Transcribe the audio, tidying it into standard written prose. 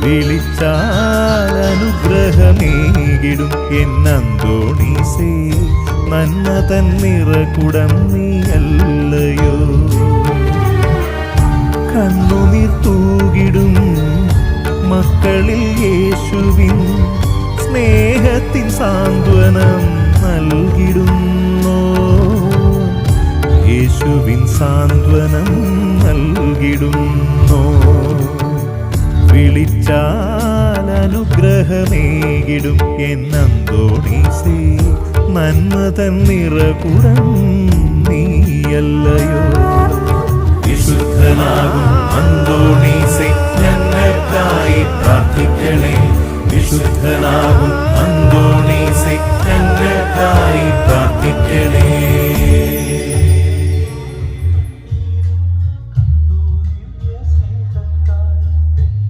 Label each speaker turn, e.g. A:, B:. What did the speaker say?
A: വിളിച്ചാൽ അനുഗ്രഹമേകിടും എന്നന്തോണീസേ, നന്മ തൻ നിറകുടം നീയല്ലയോ. കണ്ണുനീർ തൂകിടും മക്കളിൽ യേശുവിൻ സ്നേഹത്തിൻ സാന്ത്വനം നൽകിടുന്നോ, യേശുവിൻ സാന്ത്വനം നൽകിടുന്നോ. വിളിച്ചാൽ അനുഗ്രഹമേകിടും എന്നന്തോണീസേ, നന്മ തൻ നിറകുടം നീയല്ലയോ. വിശുദ്ധനാകും അന്തോണീസേ,